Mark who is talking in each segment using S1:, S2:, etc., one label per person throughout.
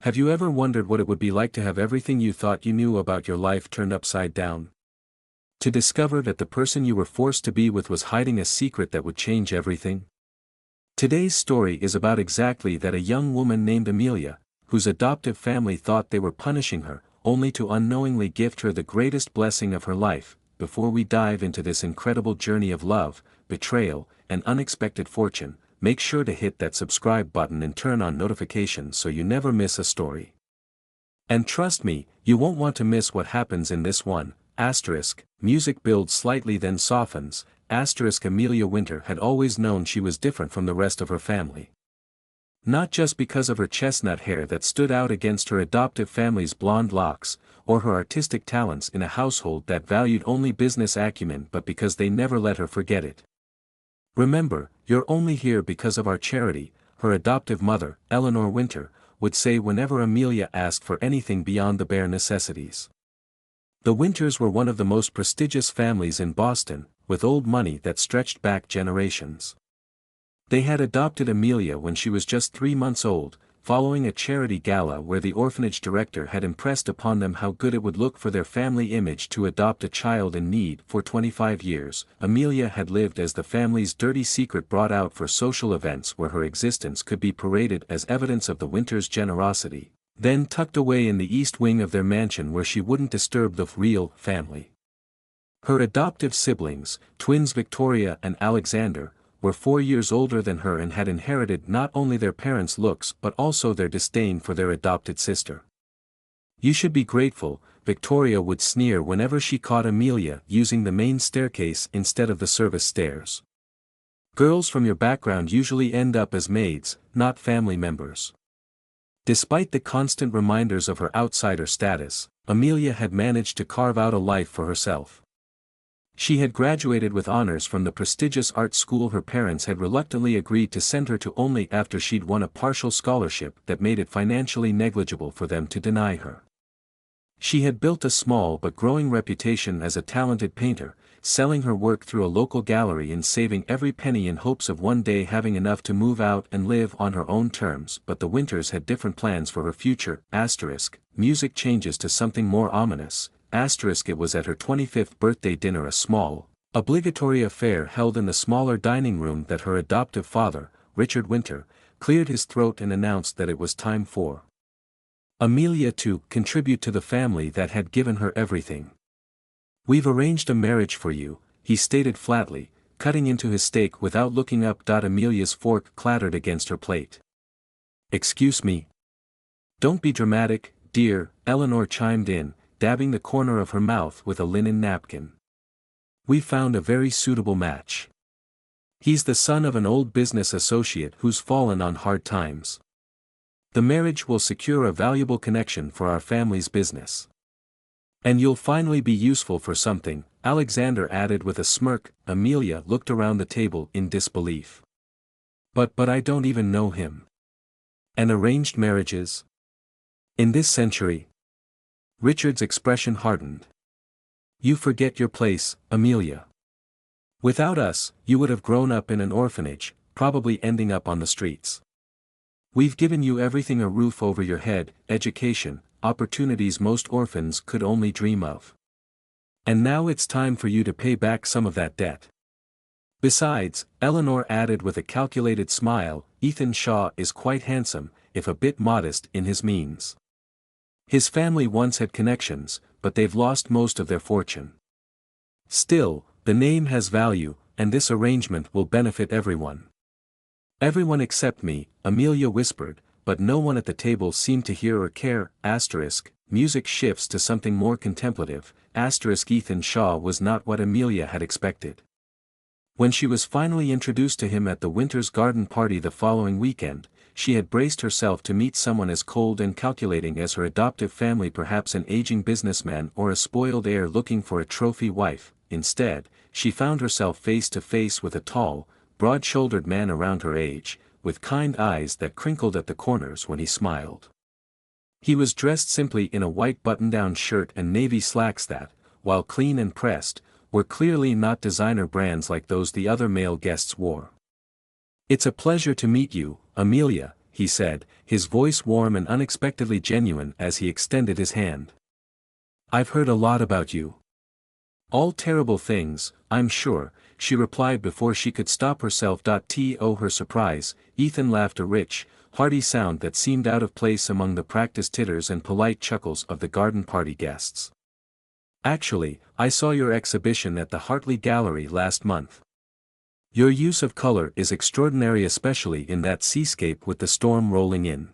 S1: Have you ever wondered what it would be like to have everything you thought you knew about your life turned upside down? To discover that the person you were forced to be with was hiding a secret that would change everything? Today's story is about exactly that: a young woman named Amelia, whose adoptive family thought they were punishing her, only to unknowingly gift her the greatest blessing of her life. Before we dive into this incredible journey of love, betrayal, and unexpected fortune, make sure to hit that subscribe button and turn on notifications so you never miss a story. And trust me, you won't want to miss what happens in this one. Music builds slightly then softens. Amelia Winter had always known she was different from the rest of her family. Not just because of her chestnut hair that stood out against her adoptive family's blonde locks, or her artistic talents in a household that valued only business acumen, but because they never let her forget it. "Remember, you're only here because of our charity," her adoptive mother, Eleanor Winter, would say whenever Amelia asked for anything beyond the bare necessities. The Winters were one of the most prestigious families in Boston, with old money that stretched back generations. They had adopted Amelia when she was just 3 months old, following a charity gala where the orphanage director had impressed upon them how good it would look for their family image to adopt a child in need. For 25 years, Amelia had lived as the family's dirty secret, brought out for social events where her existence could be paraded as evidence of the Winters' generosity, then tucked away in the east wing of their mansion where she wouldn't disturb the real family. Her adoptive siblings, twins Victoria and Alexander, were 4 years older than her and had inherited not only their parents' looks but also their disdain for their adopted sister. "You should be grateful," Victoria would sneer whenever she caught Amelia using the main staircase instead of the service stairs. "Girls from your background usually end up as maids, not family members." Despite the constant reminders of her outsider status, Amelia had managed to carve out a life for herself. She had graduated with honors from the prestigious art school her parents had reluctantly agreed to send her to only after she'd won a partial scholarship that made it financially negligible for them to deny her. She had built a small but growing reputation as a talented painter, selling her work through a local gallery and saving every penny in hopes of one day having enough to move out and live on her own terms. But the Winters had different plans for her future. Music changes to something more ominous. It was at her 25th birthday dinner, a small, obligatory affair held in the smaller dining room, that her adoptive father, Richard Winter, cleared his throat and announced that it was time for Amelia to contribute to the family that had given her everything. "We've arranged a marriage for you," he stated flatly, cutting into his steak without looking up. Amelia's fork clattered against her plate. "Excuse me?" "Don't be dramatic, dear," Eleanor chimed in, dabbing the corner of her mouth with a linen napkin. "We've found a very suitable match. He's the son of an old business associate who's fallen on hard times. The marriage will secure a valuable connection for our family's business. And you'll finally be useful for something," Alexander added with a smirk. Amelia looked around the table in disbelief. But I don't even know him. And arranged marriages? In this century?" Richard's expression hardened. "You forget your place, Amelia. Without us, you would have grown up in an orphanage, probably ending up on the streets. We've given you everything: a roof over your head, education, opportunities most orphans could only dream of. And now it's time for you to pay back some of that debt. Besides," Eleanor added with a calculated smile, "Ethan Shaw is quite handsome, if a bit modest in his means. His family once had connections, but they've lost most of their fortune. Still, the name has value, and this arrangement will benefit everyone." "Everyone except me," Amelia whispered, but no one at the table seemed to hear or care. Music shifts to something more contemplative. Ethan Shaw was not what Amelia had expected. When she was finally introduced to him at the Winters' garden party the following weekend, she had braced herself to meet someone as cold and calculating as her adoptive family, perhaps an aging businessman or a spoiled heir looking for a trophy wife. Instead, she found herself face to face with a tall, broad-shouldered man around her age, with kind eyes that crinkled at the corners when he smiled. He was dressed simply in a white button-down shirt and navy slacks that, while clean and pressed, were clearly not designer brands like those the other male guests wore. "It's a pleasure to meet you, Amelia," he said, his voice warm and unexpectedly genuine as he extended his hand. "I've heard a lot about you. All terrible things, I'm sure," she replied before she could stop herself. To her surprise, Ethan laughed, a rich, hearty sound that seemed out of place among the practiced titters and polite chuckles of the garden party guests. "Actually, I saw your exhibition at the Hartley Gallery last month. Your use of color is extraordinary, especially in that seascape with the storm rolling in."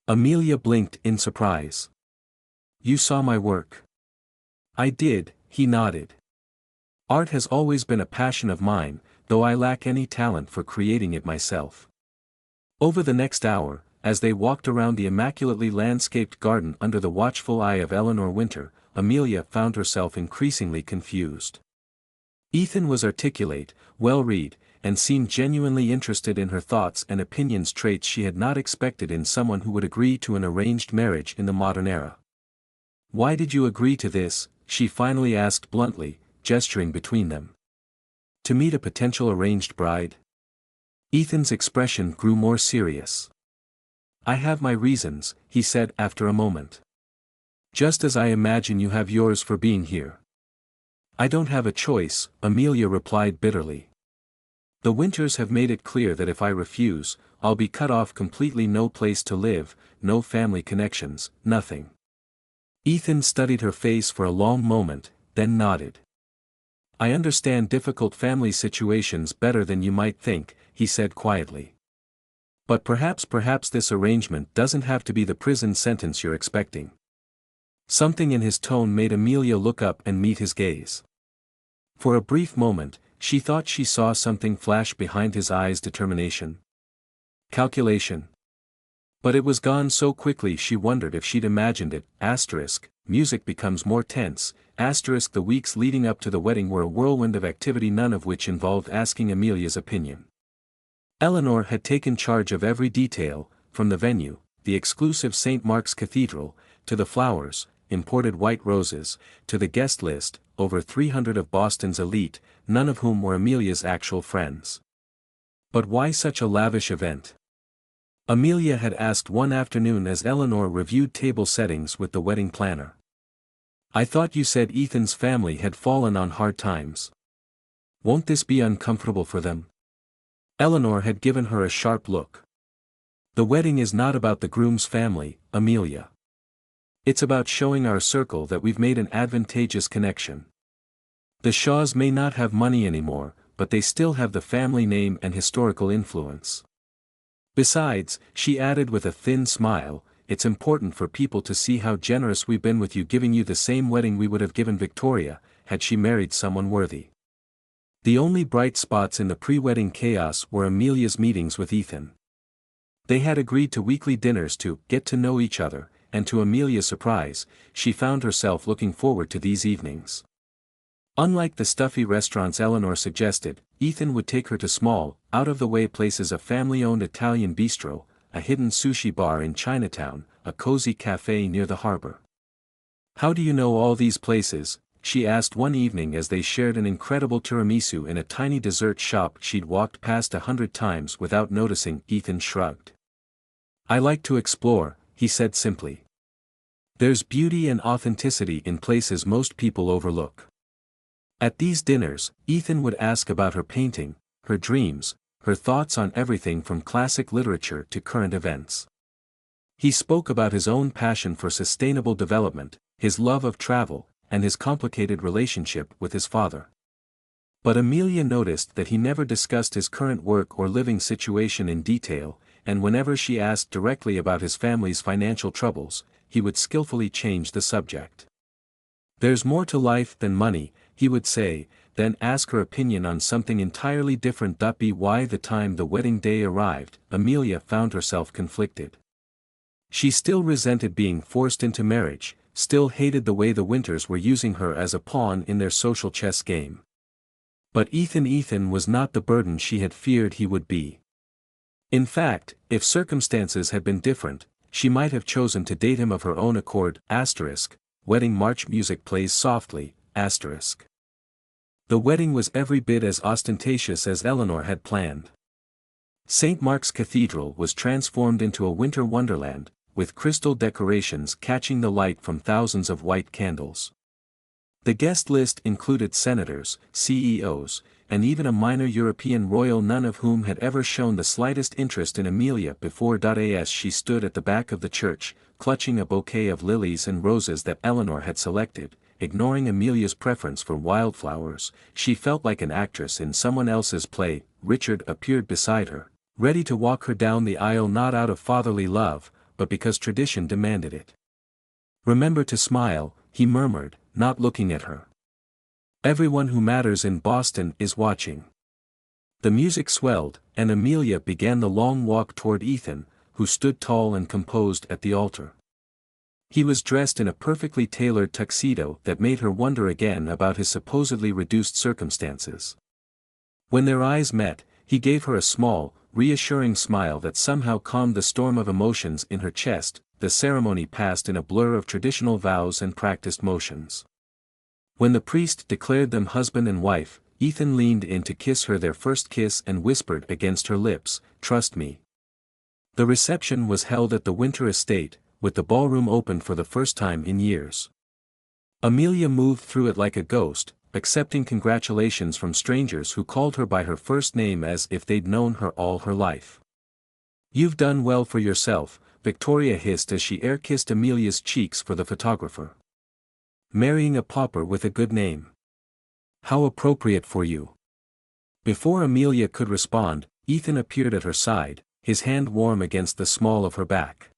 S1: Amelia blinked in surprise. "You saw my work?" "I did," he nodded. "Art has always been a passion of mine, though I lack any talent for creating it myself." Over the next hour, as they walked around the immaculately landscaped garden under the watchful eye of Eleanor Winter, Amelia found herself increasingly confused. Ethan was articulate, well-read, and seemed genuinely interested in her thoughts and opinions, traits she had not expected in someone who would agree to an arranged marriage in the modern era. "Why did you agree to this?" she finally asked bluntly, gesturing between them. "To meet a potential arranged bride?" Ethan's expression grew more serious. "I have my reasons," he said after a moment. "Just as I imagine you have yours for being here." "I don't have a choice," Amelia replied bitterly. "The Winters have made it clear that if I refuse, I'll be cut off completely. No place to live, no family connections, nothing." Ethan studied her face for a long moment, then nodded. "I understand difficult family situations better than you might think," he said quietly. "But perhaps this arrangement doesn't have to be the prison sentence you're expecting." Something in his tone made Amelia look up and meet his gaze. For a brief moment, she thought she saw something flash behind his eyes: determination, calculation. But it was gone so quickly she wondered if she'd imagined it. Music becomes more tense. The weeks leading up to the wedding were a whirlwind of activity, none of which involved asking Amelia's opinion. Eleanor had taken charge of every detail, from the venue, the exclusive St. Mark's Cathedral, to the flowers, imported white roses, to the guest list, over 300 of Boston's elite, none of whom were Amelia's actual friends. But why such a lavish event? Amelia had asked one afternoon as Eleanor reviewed table settings with the wedding planner. "I thought you said Ethan's family had fallen on hard times. Won't this be uncomfortable for them?" Eleanor had given her a sharp look. "The wedding is not about the groom's family, Amelia. It's about showing our circle that we've made an advantageous connection. The Shaws may not have money anymore, but they still have the family name and historical influence. Besides," she added with a thin smile, "it's important for people to see how generous we've been with you, giving you the same wedding we would have given Victoria, had she married someone worthy." The only bright spots in the pre-wedding chaos were Amelia's meetings with Ethan. They had agreed to weekly dinners to get to know each other, and to Amelia's surprise, she found herself looking forward to these evenings. Unlike the stuffy restaurants Eleanor suggested, Ethan would take her to small, out-of-the-way places: a family-owned Italian bistro, a hidden sushi bar in Chinatown, a cozy cafe near the harbor. "How do you know all these places?" she asked one evening as they shared an incredible tiramisu in a tiny dessert shop she'd walked past 100 times without noticing. Ethan shrugged. "I like to explore," he said simply. "There's beauty and authenticity in places most people overlook." At these dinners, Ethan would ask about her painting, her dreams, her thoughts on everything from classic literature to current events. He spoke about his own passion for sustainable development, his love of travel, and his complicated relationship with his father. But Amelia noticed that he never discussed his current work or living situation in detail, and whenever she asked directly about his family's financial troubles, he would skillfully change the subject. "There's more to life than money," he would say, then ask her opinion on something entirely different. By the time the wedding day arrived, Amelia found herself conflicted. She still resented being forced into marriage, still hated the way the Winters were using her as a pawn in their social chess game. But Ethan was not the burden she had feared he would be. In fact, if circumstances had been different, she might have chosen to date him of her own accord. Wedding march music plays softly. The wedding was every bit as ostentatious as Eleanor had planned. St. Mark's Cathedral was transformed into a winter wonderland, with crystal decorations catching the light from thousands of white candles. The guest list included senators, CEOs, and even a minor European royal, none of whom had ever shown the slightest interest in Amelia before. As she stood at the back of the church, clutching a bouquet of lilies and roses that Eleanor had selected, ignoring Amelia's preference for wildflowers, she felt like an actress in someone else's play. Richard appeared beside her, ready to walk her down the aisle, not out of fatherly love, but because tradition demanded it. "Remember to smile," he murmured, not looking at her. "Everyone who matters in Boston is watching." The music swelled, and Amelia began the long walk toward Ethan, who stood tall and composed at the altar. He was dressed in a perfectly tailored tuxedo that made her wonder again about his supposedly reduced circumstances. When their eyes met, he gave her a small, reassuring smile that somehow calmed the storm of emotions in her chest. The ceremony passed in a blur of traditional vows and practiced motions. When the priest declared them husband and wife, Ethan leaned in to kiss her, their first kiss, and whispered against her lips, "Trust me." The reception was held at the Winter Estate, with the ballroom open for the first time in years. Amelia moved through it like a ghost, accepting congratulations from strangers who called her by her first name as if they'd known her all her life. "You've done well for yourself," Victoria hissed as she air-kissed Amelia's cheeks for the photographer. "Marrying a pauper with a good name. How appropriate for you." Before Amelia could respond, Ethan appeared at her side, his hand warm against the small of her back.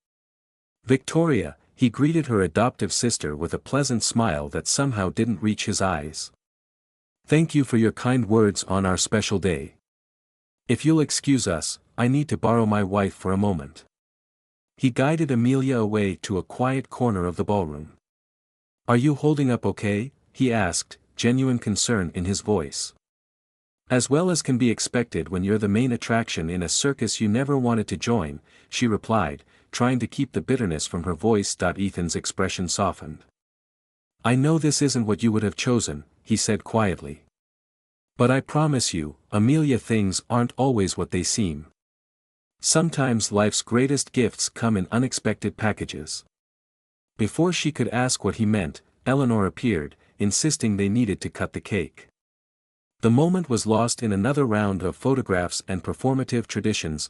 S1: "Victoria," he greeted her adoptive sister with a pleasant smile that somehow didn't reach his eyes. "Thank you for your kind words on our special day. If you'll excuse us, I need to borrow my wife for a moment." He guided Amelia away to a quiet corner of the ballroom. "Are you holding up okay?" he asked, genuine concern in his voice. "As well as can be expected when you're the main attraction in a circus you never wanted to join," she replied, trying to keep the bitterness from her voice. Ethan's expression softened. "I know this isn't what you would have chosen," he said quietly. "But I promise you, Amelia, things aren't always what they seem. Sometimes life's greatest gifts come in unexpected packages." Before she could ask what he meant, Eleanor appeared, insisting they needed to cut the cake. The moment was lost in another round of photographs and performative traditions.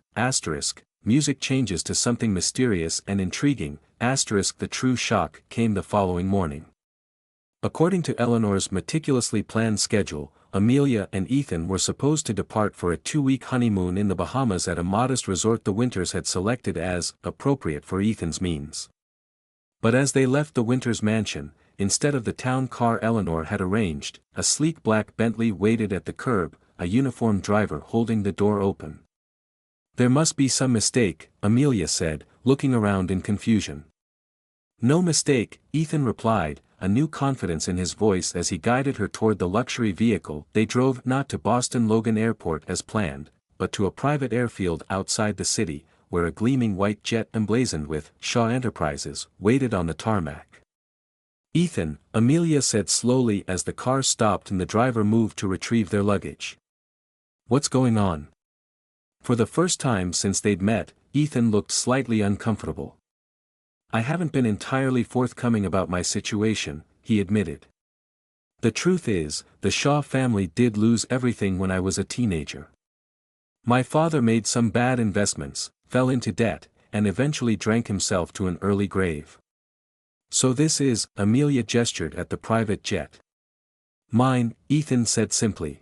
S1: Music changes to something mysterious and intriguing. The true shock came the following morning. According to Eleanor's meticulously planned schedule, Amelia and Ethan were supposed to depart for a 2-week honeymoon in the Bahamas at a modest resort the Winters had selected as appropriate for Ethan's means. But as they left the Winters mansion, instead of the town car Eleanor had arranged, a sleek black Bentley waited at the curb, a uniformed driver holding the door open. "There must be some mistake," Amelia said, looking around in confusion. "No mistake," Ethan replied, a new confidence in his voice as he guided her toward the luxury vehicle. They drove not to Boston Logan Airport as planned, but to a private airfield outside the city, where a gleaming white jet emblazoned with Shaw Enterprises waited on the tarmac. "Ethan," Amelia said slowly as the car stopped and the driver moved to retrieve their luggage. "What's going on?" For the first time since they'd met, Ethan looked slightly uncomfortable. "I haven't been entirely forthcoming about my situation," he admitted. "The truth is, the Shaw family did lose everything when I was a teenager. My father made some bad investments, fell into debt, and eventually drank himself to an early grave. So this is," Amelia gestured at the private jet. "Mine," Ethan said simply.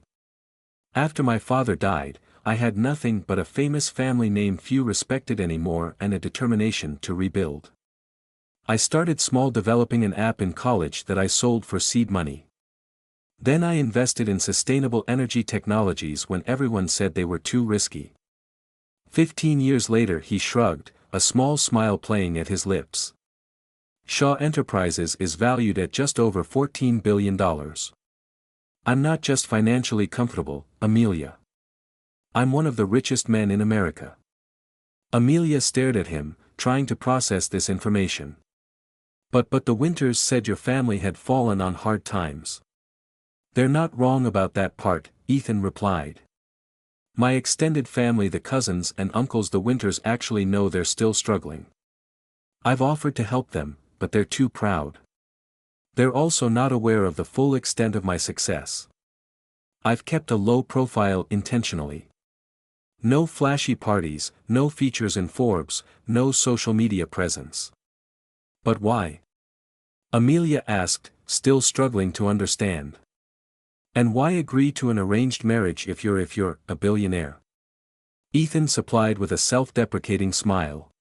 S1: "After my father died, I had nothing but a famous family name few respected anymore and a determination to rebuild. I started small, developing an app in college that I sold for seed money. Then I invested in sustainable energy technologies when everyone said they were too risky." 15 years later he shrugged, a small smile playing at his lips. "Shaw Enterprises is valued at just over $14 billion. I'm not just financially comfortable, Amelia. I'm one of the richest men in America." Amelia stared at him, trying to process this information. But the Winters said your family had fallen on hard times." "They're not wrong about that part," Ethan replied. My extended family, the cousins and uncles, the Winters, actually know they're still struggling. I've offered to help them, but they're too proud. They're also not aware of the full extent of my success. I've kept a low profile intentionally. No flashy parties, no features in Forbes, no social media presence. But why? Amelia asked, still struggling to understand. And why agree to an arranged marriage if you're a billionaire? Ethan supplied with a self-deprecating smile.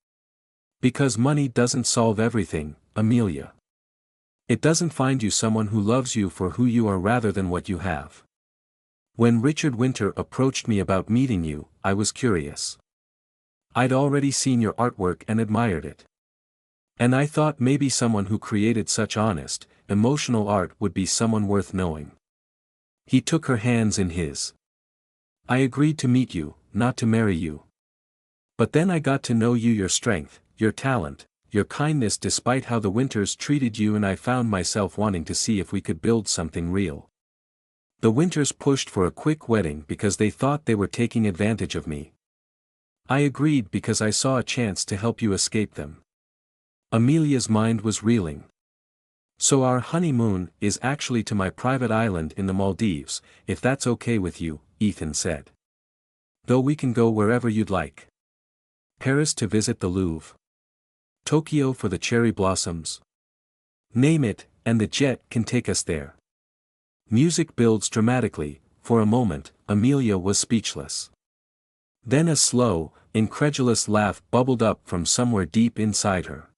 S1: Because money doesn't solve everything, Amelia. It doesn't find you someone who loves you for who you are rather than what you have. When Richard Winter approached me about meeting you, I was curious. I'd already seen your artwork and admired it. And I thought maybe someone who created such honest, emotional art would be someone worth knowing. He took her hands in his. I agreed to meet you, not to marry you. But then I got to know you, your strength, your talent, your kindness despite how the Winters treated you, and I found myself wanting to see if we could build something real. The Winters pushed for a quick wedding because they thought they were taking advantage of me. I agreed because I saw a chance to help you escape them. Amelia's mind was reeling. So our honeymoon is actually to my private island in the Maldives, if that's okay with you, Ethan said. Though we can go wherever you'd like. Paris to visit the Louvre. Tokyo for the cherry blossoms. Name it, and the jet can take us there. Music builds dramatically. For a moment, Amelia was speechless. Then a slow, incredulous laugh bubbled up from somewhere deep inside her.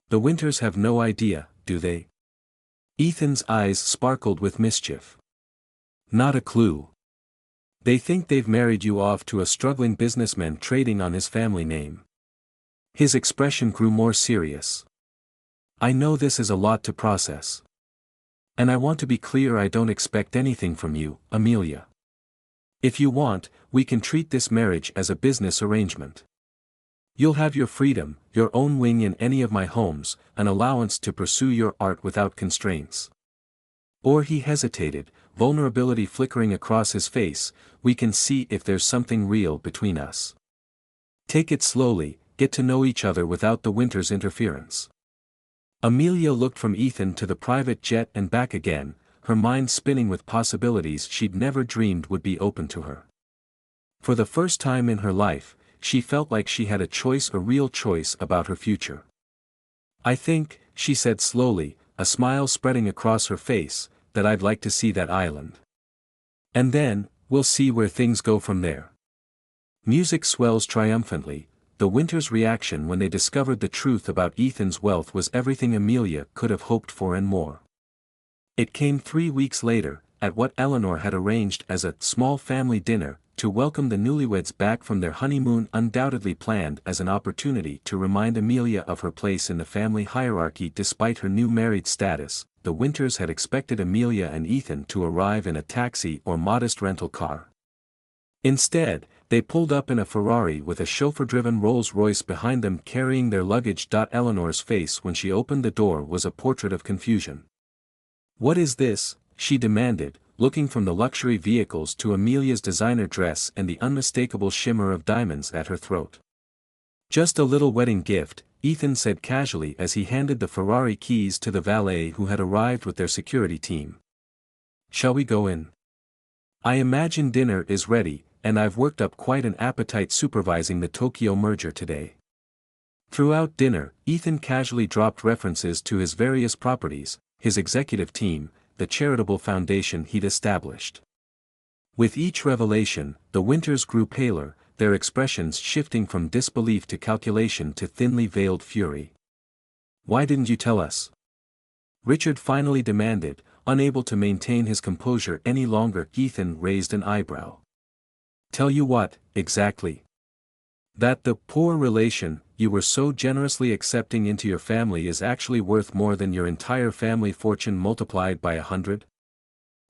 S1: The Winters have no idea, do they? Ethan's eyes sparkled with mischief. Not a clue. They think they've married you off to a struggling businessman trading on his family name. His expression grew more serious. I know this is a lot to process. And I want to be clear, I don't expect anything from you, Amelia. If you want, we can treat this marriage as a business arrangement. You'll have your freedom, your own wing in any of my homes, an allowance to pursue your art without constraints. Or he hesitated, vulnerability flickering across his face, we can see if there's something real between us. Take it slowly, get to know each other without the Winters' interference. Amelia looked from Ethan to the private jet and back again, her mind spinning with possibilities she'd never dreamed would be open to her. For the first time in her life, she felt like she had a choice, a real choice about her future. I think, she said slowly, a smile spreading across her face, that I'd like to see that island. And then, we'll see where things go from there. Music swells triumphantly. The Winters' reaction when they discovered the truth about Ethan's wealth was everything Amelia could have hoped for and more. It came 3 weeks later, at what Eleanor had arranged as a small family dinner, to welcome the newlyweds back from their honeymoon, undoubtedly planned as an opportunity to remind Amelia of her place in the family hierarchy. Despite her new married status, the Winters had expected Amelia and Ethan to arrive in a taxi or modest rental car. Instead, they pulled up in a Ferrari with a chauffeur-driven Rolls-Royce behind them carrying their luggage. Eleanor's face when she opened the door was a portrait of confusion. What is this? She demanded, looking from the luxury vehicles to Amelia's designer dress and the unmistakable shimmer of diamonds at her throat. Just a little wedding gift, Ethan said casually as he handed the Ferrari keys to the valet who had arrived with their security team. Shall we go in? I imagine dinner is ready, and I've worked up quite an appetite supervising the Tokyo merger today. Throughout dinner, Ethan casually dropped references to his various properties, his executive team, the charitable foundation he'd established. With each revelation, the Winters grew paler, their expressions shifting from disbelief to calculation to thinly veiled fury. Why didn't you tell us? Richard finally demanded, unable to maintain his composure any longer. Ethan raised an eyebrow. Tell you what, exactly? That the poor relation you were so generously accepting into your family is actually worth more than your entire family fortune multiplied by 100?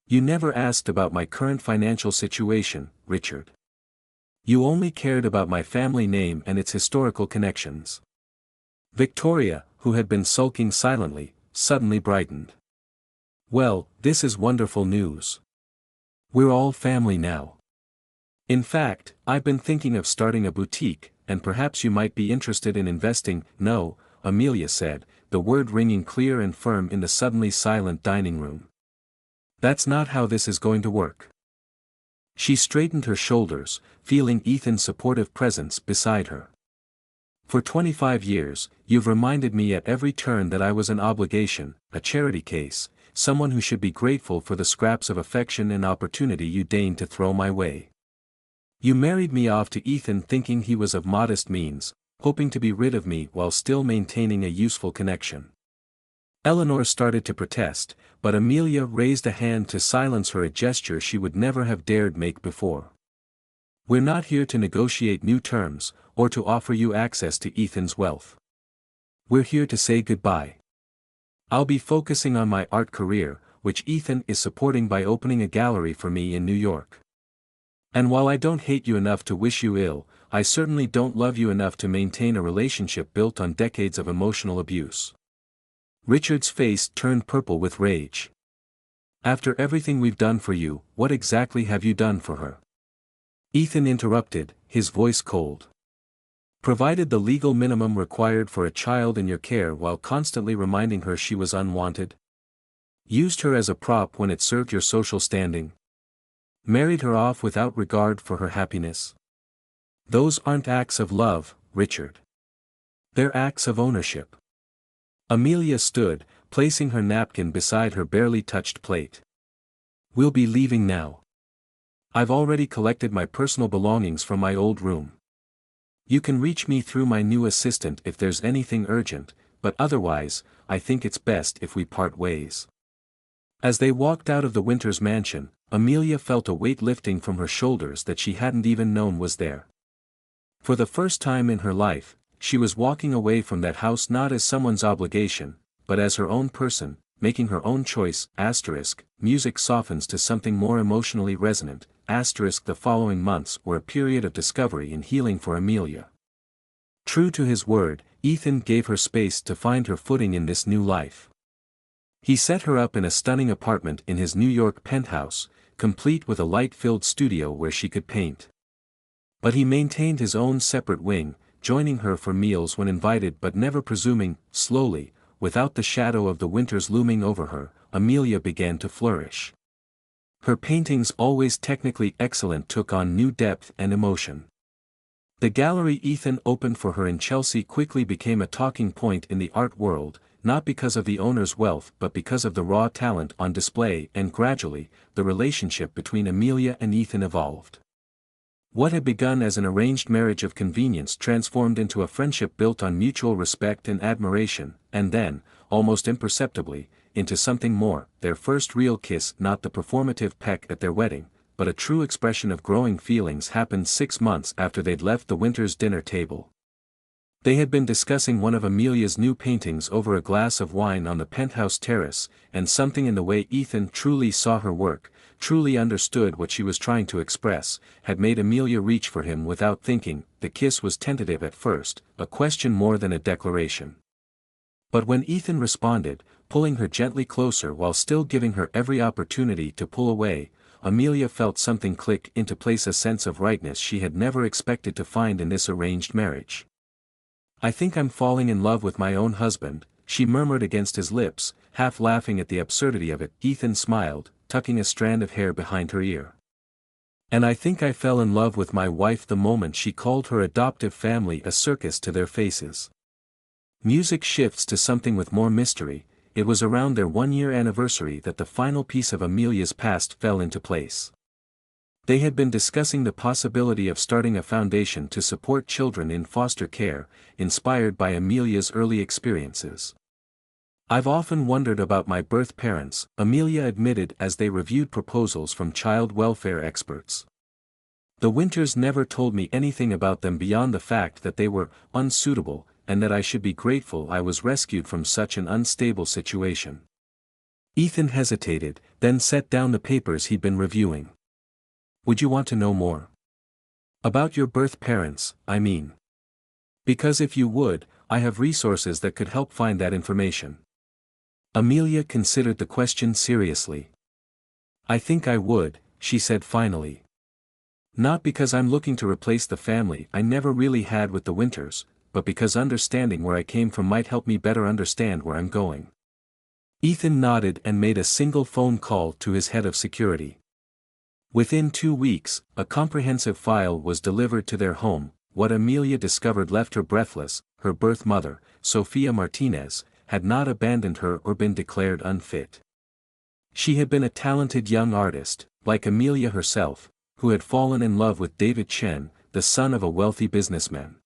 S1: You never asked about my current financial situation, Richard. You only cared about my family name and its historical connections. Victoria, who had been sulking silently, suddenly brightened. Well, this is wonderful news. We're all family now. In fact, I've been thinking of starting a boutique, and perhaps you might be interested in investing. No, Amelia said, the word ringing clear and firm in the suddenly silent dining room. That's not how this is going to work. She straightened her shoulders, feeling Ethan's supportive presence beside her. For 25 years, you've reminded me at every turn that I was an obligation, a charity case, someone who should be grateful for the scraps of affection and opportunity you deigned to throw my way. You married me off to Ethan thinking he was of modest means, hoping to be rid of me while still maintaining a useful connection. Eleanor started to protest, but Amelia raised a hand to silence her, a gesture she would never have dared make before. We're not here to negotiate new terms, or to offer you access to Ethan's wealth. We're here to say goodbye. I'll be focusing on my art career, which Ethan is supporting by opening a gallery for me in New York. And while I don't hate you enough to wish you ill, I certainly don't love you enough to maintain a relationship built on decades of emotional abuse. Richard's face turned purple with rage. After everything we've done for you, what exactly have you done for her? Ethan interrupted, his voice cold. Provided the legal minimum required for a child in your care while constantly reminding her she was unwanted? Used her as a prop when it served your social standing? Married her off without regard for her happiness? Those aren't acts of love, Richard. They're acts of ownership. Amelia stood, placing her napkin beside her barely touched plate. We'll be leaving now. I've already collected my personal belongings from my old room. You can reach me through my new assistant if there's anything urgent, but otherwise, I think it's best if we part ways. As they walked out of the Winters mansion, Amelia felt a weight lifting from her shoulders that she hadn't even known was there. For the first time in her life, she was walking away from that house not as someone's obligation, but as her own person, making her own choice. Music softens to something more emotionally resonant. The following months were a period of discovery and healing for Amelia. True to his word, Ethan gave her space to find her footing in this new life. He set her up in a stunning apartment in his New York penthouse, complete with a light-filled studio where she could paint. But he maintained his own separate wing, joining her for meals when invited but never presuming. Slowly, without the shadow of the Winters looming over her, Amelia began to flourish. Her paintings, always technically excellent, took on new depth and emotion. The gallery Ethan opened for her in Chelsea quickly became a talking point in the art world, not because of the owner's wealth but because of the raw talent on display, and gradually, the relationship between Amelia and Ethan evolved. What had begun as an arranged marriage of convenience transformed into a friendship built on mutual respect and admiration, and then, almost imperceptibly, into something more. Their first real kiss, not the performative peck at their wedding, but a true expression of growing feelings, happened 6 months after they'd left the Winters' dinner table. They had been discussing one of Amelia's new paintings over a glass of wine on the penthouse terrace, and something in the way Ethan truly saw her work, truly understood what she was trying to express, had made Amelia reach for him without thinking. The kiss was tentative at first, a question more than a declaration. But when Ethan responded, pulling her gently closer while still giving her every opportunity to pull away, Amelia felt something click into place, a sense of rightness she had never expected to find in this arranged marriage. I think I'm falling in love with my own husband, she murmured against his lips, half laughing at the absurdity of it. Ethan smiled, tucking a strand of hair behind her ear. And I think I fell in love with my wife the moment she called her adoptive family a circus to their faces. Music shifts to something with more mystery. It was around their 1-year anniversary that the final piece of Amelia's past fell into place. They had been discussing the possibility of starting a foundation to support children in foster care, inspired by Amelia's early experiences. I've often wondered about my birth parents, Amelia admitted as they reviewed proposals from child welfare experts. The Winters never told me anything about them beyond the fact that they were unsuitable, and that I should be grateful I was rescued from such an unstable situation. Ethan hesitated, then set down the papers he'd been reviewing. Would you want to know more? About your birth parents, I mean. Because if you would, I have resources that could help find that information. Amelia considered the question seriously. I think I would, she said finally. Not because I'm looking to replace the family I never really had with the Winters, but because understanding where I came from might help me better understand where I'm going. Ethan nodded and made a single phone call to his head of security. Within 2 weeks, a comprehensive file was delivered to their home. What Amelia discovered left her breathless. Her birth mother, Sophia Martinez, had not abandoned her or been declared unfit. She had been a talented young artist, like Amelia herself, who had fallen in love with David Chen, the son of a wealthy businessman.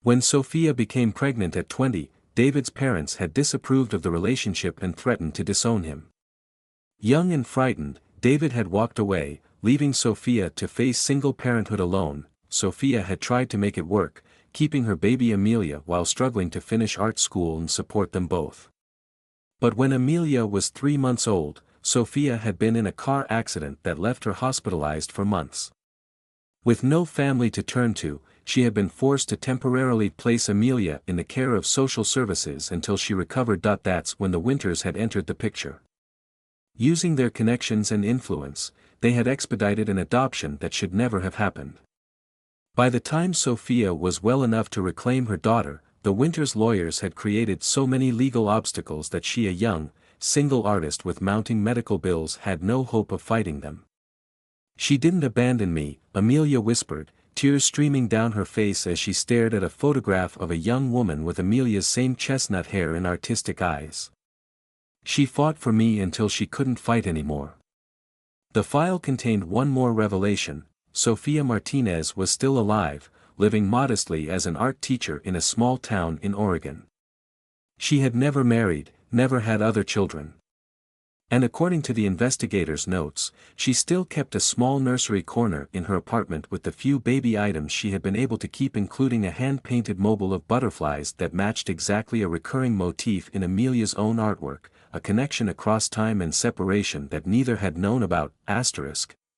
S1: When Sophia became pregnant at 20, David's parents had disapproved of the relationship and threatened to disown him. Young and frightened, David had walked away, leaving Sophia to face single parenthood alone. Sophia had tried to make it work, keeping her baby Amelia while struggling to finish art school and support them both. But when Amelia was 3 months old, Sophia had been in a car accident that left her hospitalized for months. With no family to turn to, she had been forced to temporarily place Amelia in the care of social services until she recovered. That's when the Winters had entered the picture. Using their connections and influence, they had expedited an adoption that should never have happened. By the time Sophia was well enough to reclaim her daughter, the Winters lawyers had created so many legal obstacles that she, a young, single artist with mounting medical bills, had no hope of fighting them. "She didn't abandon me," Amelia whispered, tears streaming down her face as she stared at a photograph of a young woman with Amelia's same chestnut hair and artistic eyes. "She fought for me until she couldn't fight anymore." The file contained one more revelation. Sophia Martinez was still alive, living modestly as an art teacher in a small town in Oregon. She had never married, never had other children. And according to the investigators' notes, she still kept a small nursery corner in her apartment with the few baby items she had been able to keep, including a hand-painted mobile of butterflies that matched exactly a recurring motif in Amelia's own artwork, a connection across time and separation that neither had known about.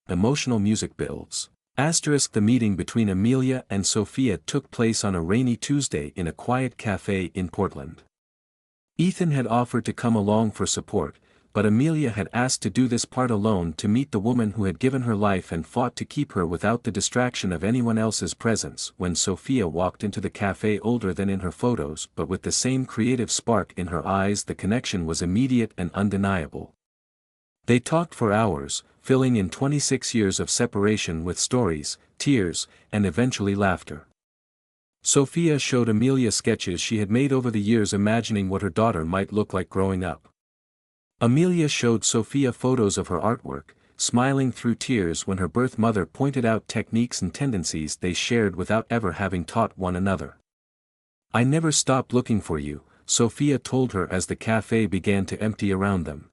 S1: Emotional music builds. The meeting between Amelia and Sophia took place on a rainy Tuesday in a quiet cafe in Portland. Ethan had offered to come along for support, but Amelia had asked to do this part alone to meet the woman who had given her life and fought to keep her without the distraction of anyone else's presence. When Sophia walked into the cafe, older than in her photos but with the same creative spark in her eyes, the connection was immediate and undeniable. They talked for hours, filling in 26 years of separation with stories, tears, and eventually laughter. Sophia showed Amelia sketches she had made over the years, imagining what her daughter might look like growing up. Amelia showed Sophia photos of her artwork, smiling through tears when her birth mother pointed out techniques and tendencies they shared without ever having taught one another. "I never stopped looking for you," Sophia told her as the cafe began to empty around them.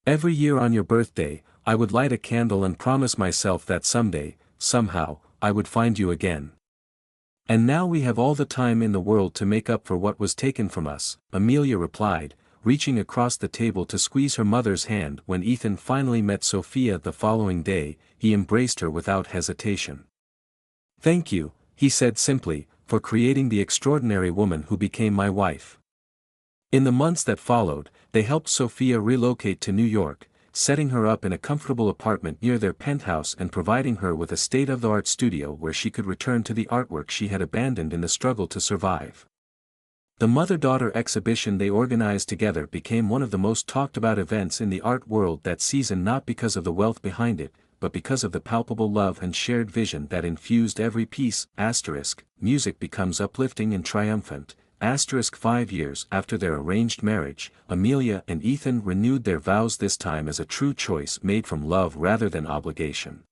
S1: "Every year on your birthday, I would light a candle and promise myself that someday, somehow, I would find you again. And now we have all the time in the world to make up for what was taken from us," Amelia replied, reaching across the table to squeeze her mother's hand. When Ethan finally met Sophia the following day, he embraced her without hesitation. "Thank you," he said simply, "for creating the extraordinary woman who became my wife." In the months that followed, they helped Sophia relocate to New York, setting her up in a comfortable apartment near their penthouse and providing her with a state-of-the-art studio where she could return to the artwork she had abandoned in the struggle to survive. The mother-daughter exhibition they organized together became one of the most talked-about events in the art world that season, not because of the wealth behind it, but because of the palpable love and shared vision that infused every piece. Music becomes uplifting and triumphant. 5 years after their arranged marriage, Amelia and Ethan renewed their vows, this time as a true choice made from love rather than obligation.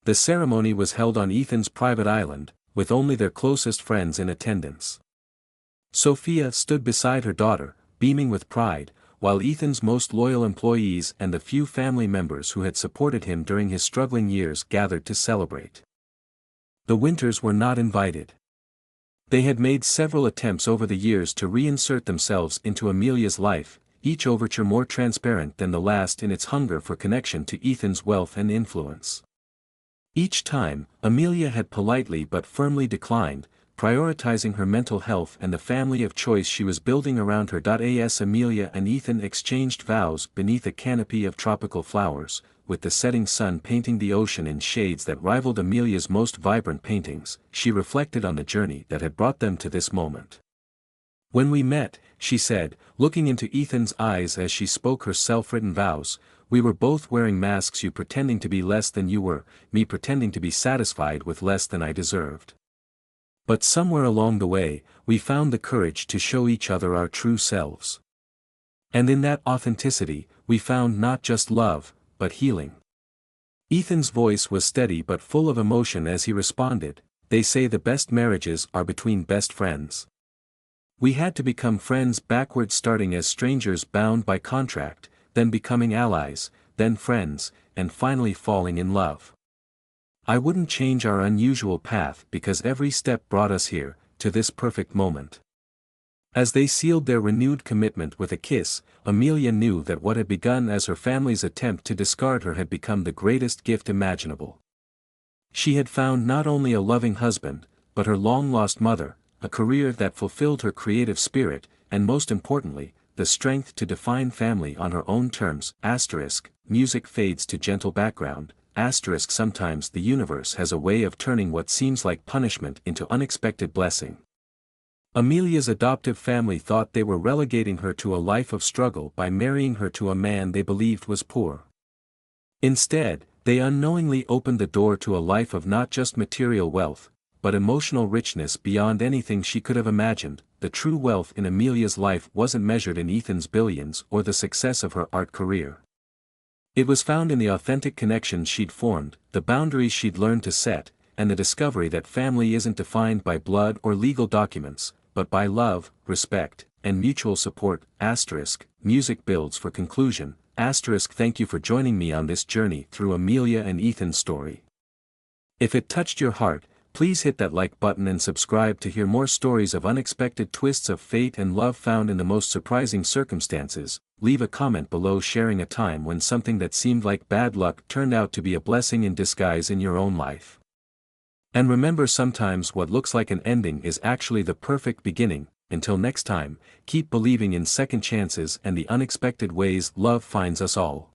S1: The ceremony was held on Ethan's private island, with only their closest friends in attendance. Sophia stood beside her daughter, beaming with pride, while Ethan's most loyal employees and the few family members who had supported him during his struggling years gathered to celebrate. The Winters were not invited. They had made several attempts over the years to reinsert themselves into Amelia's life, each overture more transparent than the last in its hunger for connection to Ethan's wealth and influence. Each time, Amelia had politely but firmly declined, prioritizing her mental health and the family of choice she was building around her. Amelia and Ethan exchanged vows beneath a canopy of tropical flowers, with the setting sun painting the ocean in shades that rivaled Amelia's most vibrant paintings, she reflected on the journey that had brought them to this moment. "When we met," she said, looking into Ethan's eyes as she spoke her self-written vows, "we were both wearing masks, you pretending to be less than you were, me pretending to be satisfied with less than I deserved. But somewhere along the way, we found the courage to show each other our true selves. And in that authenticity, we found not just love, but healing." Ethan's voice was steady but full of emotion as he responded, "They say the best marriages are between best friends. We had to become friends backward, starting as strangers bound by contract, then becoming allies, then friends, and finally falling in love. I wouldn't change our unusual path because every step brought us here, to this perfect moment." As they sealed their renewed commitment with a kiss, Amelia knew that what had begun as her family's attempt to discard her had become the greatest gift imaginable. She had found not only a loving husband, but her long-lost mother, a career that fulfilled her creative spirit, and most importantly, the strength to define family on her own terms. Music fades to gentle background. Sometimes the universe has a way of turning what seems like punishment into unexpected blessing. Amelia's adoptive family thought they were relegating her to a life of struggle by marrying her to a man they believed was poor. Instead, they unknowingly opened the door to a life of not just material wealth, but emotional richness beyond anything she could have imagined. The true wealth in Amelia's life wasn't measured in Ethan's billions or the success of her art career. It was found in the authentic connections she'd formed, the boundaries she'd learned to set, and the discovery that family isn't defined by blood or legal documents, but by love, respect, and mutual support. Music builds for conclusion. Thank you for joining me on this journey through Amelia and Ethan's story. If it touched your heart, please hit that like button and subscribe to hear more stories of unexpected twists of fate and love found in the most surprising circumstances. Leave a comment below sharing a time when something that seemed like bad luck turned out to be a blessing in disguise in your own life. And remember, sometimes what looks like an ending is actually the perfect beginning. Until next time, keep believing in second chances and the unexpected ways love finds us all.